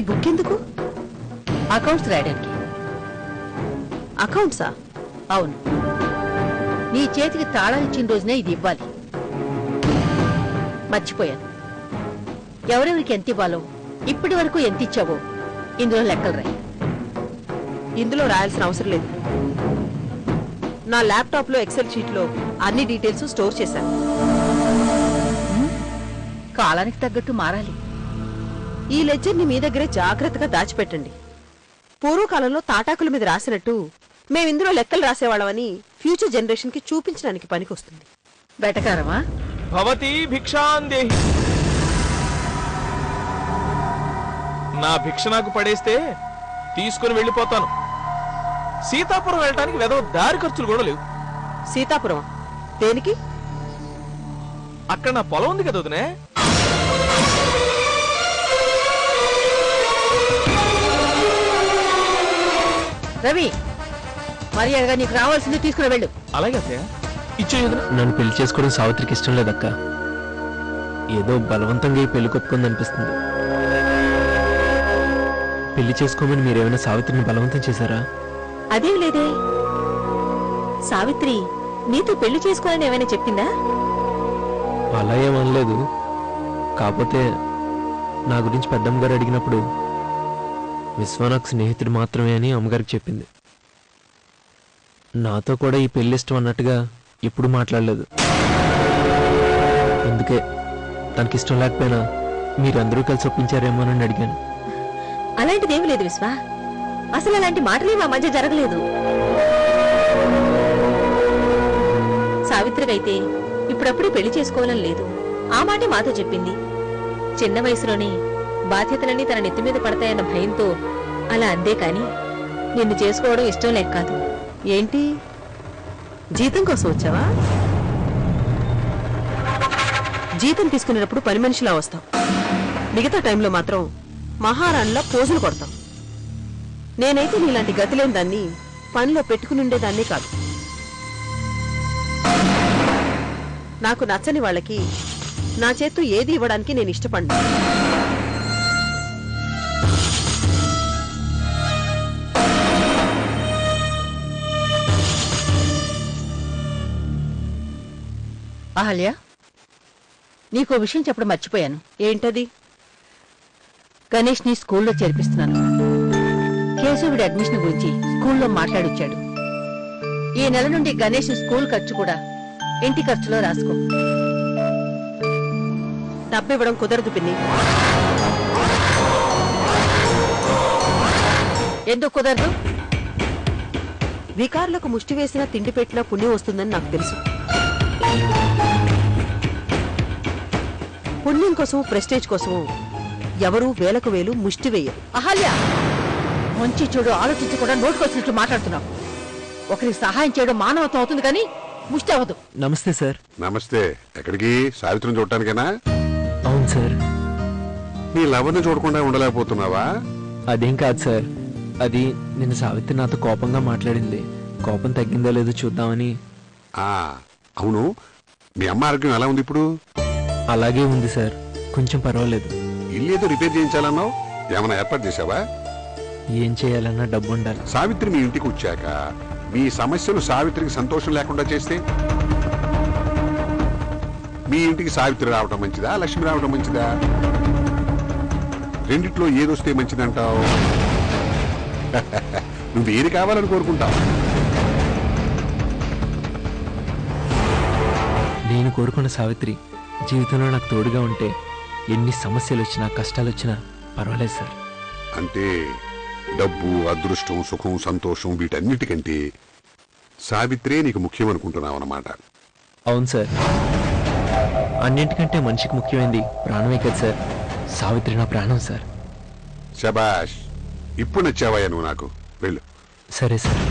Book ఎందుకు? Accounts రాయడానికి. అకౌంట్సా? అవును, నీ చేతికి తాళాలు ఇచ్చిన రోజునే ఇది ఇవ్వాలి. మర్చిపోయాను. ఎవరెవరికి ఎంత ఇవ్వాలో, ఇప్పటి వరకు ఎంత ఇచ్చావో ఇందులో లెక్కలు రాయి. ఇందులో రాయాల్సిన అవసరం లేదు. నా ల్యాప్టాప్ లో ఎక్సెల్ షీట్ లో అన్ని డీటెయిల్స్ స్టోర్ చేశాను. కాలానికి తగ్గట్టు మారాలి. ఈ లెడ్జర్ ని మీ దగ్గరే జాగ్రత్తగా దాచిపెట్టండి. పూర్వకాలంలో తాటాకుల మీద రాసినట్టు మేమిందులో లెక్కలు రాసేవాళ్ళమని ఫ్యూచర్ జనరేషన్ కి చూపించడానికి పనికొస్తుంది. వెటకారమా? భవతి భిక్షాందేహి. నా భిక్ష నాకు పడేస్తే తీసుకుని వెళ్ళిపోతాను. సీతాపురం వెళ్ళటానికి వెదవ దారి ఖర్చులు కూడా లేవు. సీతాపురం దేనికి? అక్కడ నా పొలం ఉంది కదా వదినే. రవి, మర్యాదగా నీకు రావాల్సింది తీసుకుని వెళ్ళు. అలాగే అత్తయ్య, ఇచ్చే. నన్ను పెళ్లి చేసుకోవడం సావిత్రికి ఇష్టం లేదక్క. ఏదో బలవంతంగా ఈ పెళ్లి కొప్పుకుంది అనిపిస్తుంది. పెళ్లి చేసుకోమని మీరేమైనా సావిత్రిని బలవంతం చేశారా? అదేం లేదే. సావిత్రి నీతో పెళ్లి చేసుకోవాలని ఏమైనా చెప్పిందా? అలా ఏమనలేదు. కాకపోతే నా గురించి పెద్దమ్మ గారు అడిగినప్పుడు విశ్వనాథ్ స్నేహితుడు మాత్రమే అని అమ్మగారికి చెప్పింది. నాతో కూడా ఈ పెళ్లి ఇష్టం అన్నట్టుగా ఎప్పుడు మాట్లాడలేదు. అందుకే తనకి ఇష్టం లేకపోయినా మీరందరూ కలిసి ఒప్పించారేమోనని అడిగాను. అలాంటిదేమి లేదు విశ్వ. అసలు అలాంటి మాటలే మా మధ్య జరగలేదు. సావిత్రికైతే ఇప్పుడప్పుడే పెళ్లి చేసుకోవాలని లేదు. ఆ మాటే మాతో చెప్పింది. చిన్న వయసులోనే బాధ్యతలన్నీ తన నెత్తి మీద పడతాయన్న భయంతో అలా అందే కాని నిన్ను చేసుకోవడం ఇష్టం లేక కాదు. ఏంటి, జీతం కోసం వచ్చావా? జీతం తీసుకునేటప్పుడు పని మనిషిలా వస్తాం, మిగతా టైంలో మాత్రం మహారాణిలా పోజులు కొడతాం. నేనైతే నీలాంటి గతి లేని దాన్ని పనిలో పెట్టుకుని ఉండేదాన్నే కాదు. నాకు నచ్చని వాళ్ళకి నా చేత్తు ఏది ఇవ్వడానికి నేను ఇష్టపడ్డా. అహల్య, నీకో విషయం చెప్పడం మర్చిపోయాను. ఏంటది? గణేష్ ని స్కూల్లో చేర్పిస్తున్నాను. కేశవుడి అడ్మిషన్ గురించి స్కూల్లో మాట్లాడొచ్చాడు. ఈ నెల నుండి గణేష్ స్కూల్ ఖర్చు కూడా ఇంటి ఖర్చులో రాసుకో. డబ్బివ్వడం కుదరదు పిన్ని. ఎందుకు కుదరదు? వికారులకు ముష్టి వేసినా తిండి పెట్టినా పుణ్యం వస్తుందని నాకు తెలుసు. పుణ్యం కోసం ప్రెస్టేజ్ కోసం ఎవరూ వేలకు వేలు ముష్టి వేయరు. అహల్య, మంచి చెడు ఆలోచించి కూడా నోటుకొచ్చినట్లు మాట్లాడుతున్నావు. ఒకరికి సహాయం చేయడం మానవత్వం అవుతుంది కానీ ముష్టి అవ్వదు. నమస్తే సార్. నమస్తే. ఎక్కడికి? సావిత్రిని చూడటానికేనా? అవును సార్. నీ లవర్ని చూడకుండా ఉండలేకపోతున్నావా? అదేం కాదు సార్, అది నిన్న సావిత్రి నాతో కోపంగా మాట్లాడింది. కోపం తగ్గిందో లేదో చూద్దామని. అవును, మీ అమ్మ ఆరోగ్యం ఎలా ఉంది ఇప్పుడు? అలాగే ఉంది సార్, కొంచెం పర్వాలేదు. ఇల్లు ఏదో రిపేర్ చేయించాలన్నావు, ఏమైనా ఏర్పాటు చేసావా? ఏం చేయాలన్నా డబ్బు ఉండాలి. సావిత్రి మీ ఇంటికి వచ్చాక మీ సమస్యలు సావిత్రికి సంతోషం లేకుండా చేస్తే మీ ఇంటికి సావిత్రి రావటం మంచిదా, లక్ష్మి రావటం మంచిదా? రెండిట్లో ఏదొస్తే మంచిదంటావు? నువ్వు ఏది కావాలని కోరుకుంటావు? నేను కోరుకున్న సావిత్రి జీవితంలో నాకు తోడుగా ఉంటే ఎన్ని సమస్యలు వచ్చినా కష్టాలు వచ్చినా పర్వాలేదు సార్. అంటే డబ్బు, అదృష్టం, సుఖం, సంతోషం వీటన్నిటికంటే సావిత్రే నీకు ముఖ్యం అనుకుంటున్నావు అన్నమాట. అవును సార్, అన్నింటికంటే మనిషికి ముఖ్యమైనది ప్రాణమే కదా సార్. సావిత్రి నా ప్రాణం సార్. శబాష్, ఇప్పుడు నచ్చావయ్యా నువ్వు నాకు. వెళ్ళు. సరే సార్.